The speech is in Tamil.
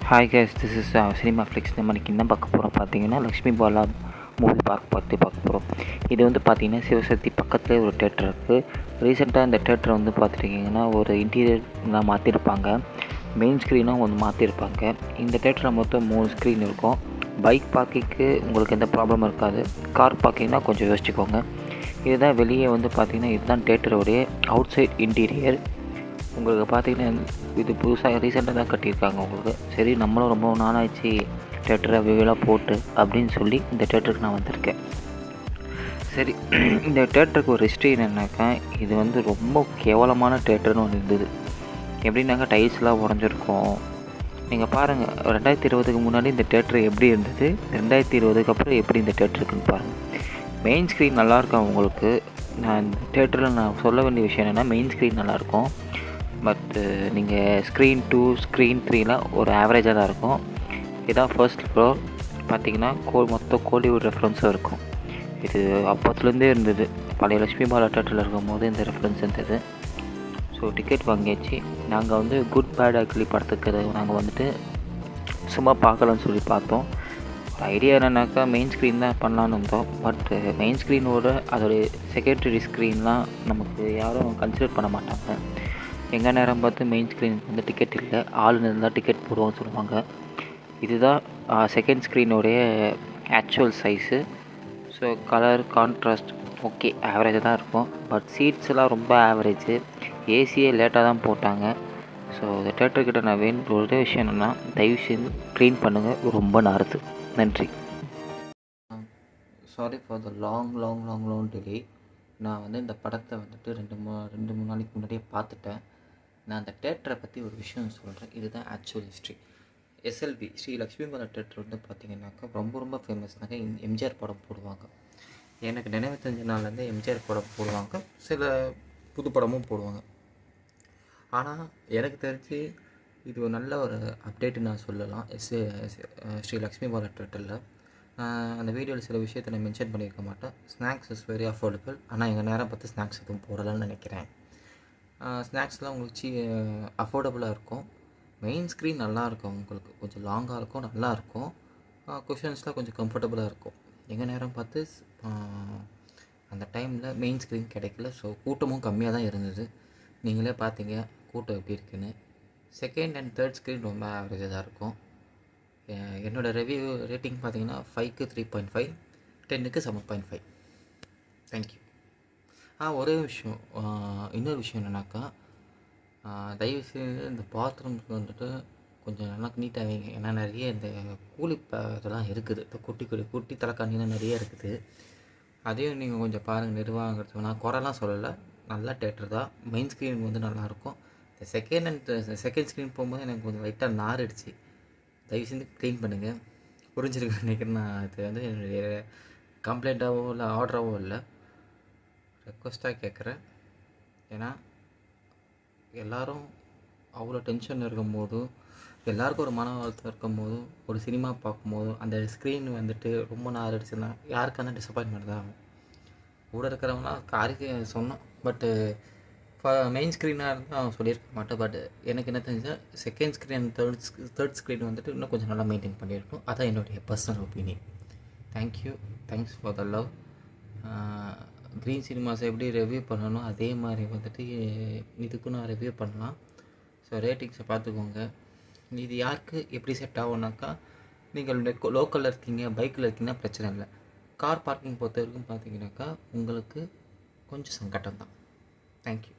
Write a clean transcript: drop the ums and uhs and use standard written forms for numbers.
Hi guys, this is cinema flakes. நம்ம இன்றைக்கி என்ன பார்க்க போகிறோம் பார்த்தீங்கன்னா, லக்ஷ்மி பாலா மூவி பார்க்க போகிறோம். இது வந்து பார்த்திங்கன்னா சிவசக்தி பக்கத்துலேயே ஒரு தேட்டர் இருக்குது. ரீசெண்டாக இந்த தேட்டரை வந்து பார்த்துட்டிங்கன்னா ஒரு இன்டீரியர்லாம் மாற்றிருப்பாங்க, மெயின் ஸ்க்ரீனும் ஒன்று மாற்றிருப்பாங்க. இந்த தேட்டரில் மொத்தம் 3 ஸ்க்ரீன் இருக்கும். பைக் பார்க்கிங்க்கு உங்களுக்கு எந்த ப்ராப்ளமும் இருக்காது. கார் பார்க்கிங்னா கொஞ்சம் யோசிச்சுக்கோங்க. இதுதான் வெளியே வந்து பார்த்திங்கன்னா இதுதான் தேட்டருடைய அவுட் சைட் இன்டீரியர். உங்களுக்கு பார்த்திங்கன்னா இது புதுசாக ரீசெண்டாக தான் கட்டியிருக்காங்க உங்களுக்கு. சரி, நம்மளும் ரொம்ப நாளாச்சு தேட்டரை வியூவெல்லாம் போட்டு அப்படின்னு சொல்லி இந்த தேட்டருக்கு நான் வந்திருக்கேன். சரி, இந்த தேட்டருக்கு ஒரு ஹிஸ்ட்ரி என்னன்னாக்கா, இது வந்து ரொம்ப கேவலமான தேட்டர்னு ஒன்று இருந்தது. எப்படின்னாக்கா டைல்ஸ்லாம் உடஞ்சிருக்கும். நீங்கள் பாருங்கள், 2020க்கு முன்னாடி இந்த தேட்டர் எப்படி இருந்தது, 2020க்கு அப்புறம் எப்படி இந்த தேட்டருக்குன்னு பாருங்கள். மெயின் ஸ்க்ரீன் நல்லாயிருக்கும் உங்களுக்கு. நான் இந்த தேட்டரில் நான் சொல்ல வேண்டிய விஷயம் என்னென்னா, மெயின் ஸ்க்ரீன் நல்லாயிருக்கும். பட்டு நீங்கள் ஸ்க்ரீன் 2 ஸ்க்ரீன் 3லாம் ஒரு ஆவரேஜாக தான் இருக்கும். இதுதான் ஃபர்ஸ்ட் ஃப்ளோர். பார்த்திங்கன்னா மொத்தம் கோலிவுட் ரெஃபரன்ஸும் இருக்கும். இது அப்போத்துலேருந்தே இருந்தது. பழைய லக்ஷ்மி பாலா தேட்டரில் இருக்கும் போது இந்த ரெஃபரன்ஸ் இருந்தது. ஸோ டிக்கெட் வாங்கியாச்சு. நாங்கள் வந்து குட் பேட் அக்லி படத்துக்கு நாங்கள் வந்துட்டு சும்மா பார்க்கலான்னு சொல்லி பார்த்தோம். ஐடியா என்னென்னாக்கா மெயின் ஸ்க்ரீன் தான் பண்ணலான்னு இருந்தோம். பட் மெயின் ஸ்க்ரீனோட அதோடைய செகண்டரி ஸ்க்ரீன்லாம் நமக்கு யாரும் கன்சிடர் பண்ண மாட்டாங்க. எங்கள் நேரம் பார்த்து மெயின் ஸ்க்ரீனுக்கு வந்து டிக்கெட் இல்லை, ஆளுன்னு இருந்தால் டிக்கெட் போடுவோம்னு சொல்லுவாங்க. இதுதான் செகண்ட் ஸ்க்ரீனோடைய actual size. So colour contrast okay ஆவரேஜாக தான் இருக்கும். பட் சீட்ஸ்லாம் ரொம்ப ஆவரேஜு. ஏசியே லேட்டாக தான் போட்டாங்க. ஸோ இந்த தேட்டர்கிட்ட நான் வேணும் ஒரே விஷயம் என்னென்னா, தயவு செஞ்சு க்ளீன் பண்ணுங்கள், ரொம்ப நாறுது. நன்றி. Sorry for the long delay. நான் வந்து இந்த படத்தை வந்துட்டு ரெண்டு மூணு நாளைக்கு முன்னாடியே பார்த்துட்டேன். நான் அந்த தேட்டரை பற்றி ஒரு விஷயம் சொல்கிறேன். இதுதான் actual history. SLP Sri Lakshmi Bala theatre வந்து பார்த்திங்கனாக்கா ரொம்ப ஃபேமஸ்னாக்கா எம்ஜிஆர் படம் போடுவாங்க. எனக்கு நினைவு தெரிஞ்ச நாள்லேருந்து எம்ஜிஆர் படம் போடுவாங்க, சில புது படமும் போடுவாங்க. ஆனால் எனக்கு தெரிஞ்சு இது ஒரு நல்ல ஒரு அப்டேட்டு நான் சொல்லலாம். ஸ்ரீ லக்ஷ்மி பாலா தேட்டரில் அந்த வீடியோவில் சில விஷயத்தை நான் மென்ஷன் பண்ணியிருக்க மாட்டேன். Snacks is very affordable. ஆனால் எங்கள் நேரம் பார்த்து ஸ்நாக்ஸ் எதுவும் போடலான்னு நினைக்கிறேன். ஸ்நாக்ஸ்லாம் உங்களுக்கு அஃபோர்டபுளாக இருக்கும். மெயின் ஸ்க்ரீன் நல்லாயிருக்கும், உங்களுக்கு கொஞ்சம் லாங்காக இருக்கும், நல்லாயிருக்கும். கொஷின்ஸ்லாம் கொஞ்சம் கம்ஃபர்டபுளாக இருக்கும். எங்கள் நேரம் பார்த்து அந்த டைமில் மெயின் ஸ்க்ரீன் கிடைக்கல. ஸோ கூட்டமும் கம்மியாக தான் இருந்தது. நீங்களே பார்த்தீங்க கூட்டம் எப்படி இருக்குன்னு. செகண்ட் அண்ட் தேர்ட் ஸ்க்ரீன் ரொம்ப ஆவரேஜாக தான் இருக்கும். என்னோடய ரிவ்யூ ரேட்டிங் பார்த்தீங்கன்னா 5க்கு 3.5, 10க்கு 7.5. தேங்க்யூ. ஒரே விஷயம், இன்னொரு விஷயம் என்னென்னாக்கா, தயவுசெய்து இந்த பாத்ரூம்ஸ் வந்துட்டு கொஞ்சம் நல்லா நீட்டாக வைங்க. ஏன்னா நிறைய இந்த கூலி இதெல்லாம் இருக்குது, இந்த குட்டி தலைக்காணிலாம் நிறைய இருக்குது. அதையும் நீங்கள் கொஞ்சம் பாருங்கள். நிர்வாகத்துக்கு நான் குறைலாம் சொல்லலை, நல்ல தேட்டர் தான். மெயின் ஸ்க்ரீன் வந்து நல்லாயிருக்கும். இந்த செகண்ட் ஸ்க்ரீன் போகும்போது எனக்கு கொஞ்சம் லைட்டாக நாரிடுச்சு. தயவு செஞ்சு க்ளீன் பண்ணுங்கள். புரிஞ்சிருக்குன்னு நினைக்கிறேன். நான் இது வந்து என்னுடைய கம்ப்ளைண்ட்டாகவோ இல்லை ஆர்டராகவோ இல்லை, ரெக்வஸ்ட்டாக கேட்குறேன். ஏன்னா எல்லோரும் அவ்வளோ டென்ஷன் இருக்கும்போது, எல்லாருக்கும் ஒரு மன அழுத்தம் இருக்கும்போது, ஒரு சினிமா பார்க்கும்போது அந்த ஸ்க்ரீன் வந்துட்டு ரொம்ப நாள் அடிச்சுன்னா யாருக்கான டிசப்பாயின்மெண்ட் தான் ஆகும். கூட இருக்கிறவங்களாம் காருக்கு சொன்னோம். பட்டு மெயின் ஸ்க்ரீனாக இருந்தால் அவன் சொல்லியிருக்க மாட்டேன். பட் எனக்கு என்ன தெரிஞ்சால் செகண்ட் ஸ்க்ரீன் தேர்ட் ஸ்க்ரீன் வந்துட்டு இன்னும் கொஞ்சம் நல்லா மெயின்டைன் பண்ணியிருக்கணும். அதான் என்னுடைய personal opinion. Thanks for the love. Green சினிமாஸை எப்படி ரிவ்யூ பண்ணணும் அதே மாதிரி வந்துட்டு இதுக்கும் நான் ரிவ்யூ பண்ணலாம். ஸோ ரேட்டிங்ஸை பார்த்துக்கோங்க. இது யாருக்கு எப்படி செட் ஆகும்னாக்கா, நீங்கள் லோக்கலில் இருக்கீங்க, பைக்கில் இருக்கீங்கன்னா பிரச்சனை இல்லை. கார் பார்க்கிங் பொறுத்த வரைக்கும் பார்த்தீங்கன்னாக்கா உங்களுக்கு கொஞ்சம் சங்கடம் தான். தேங்க்யூ.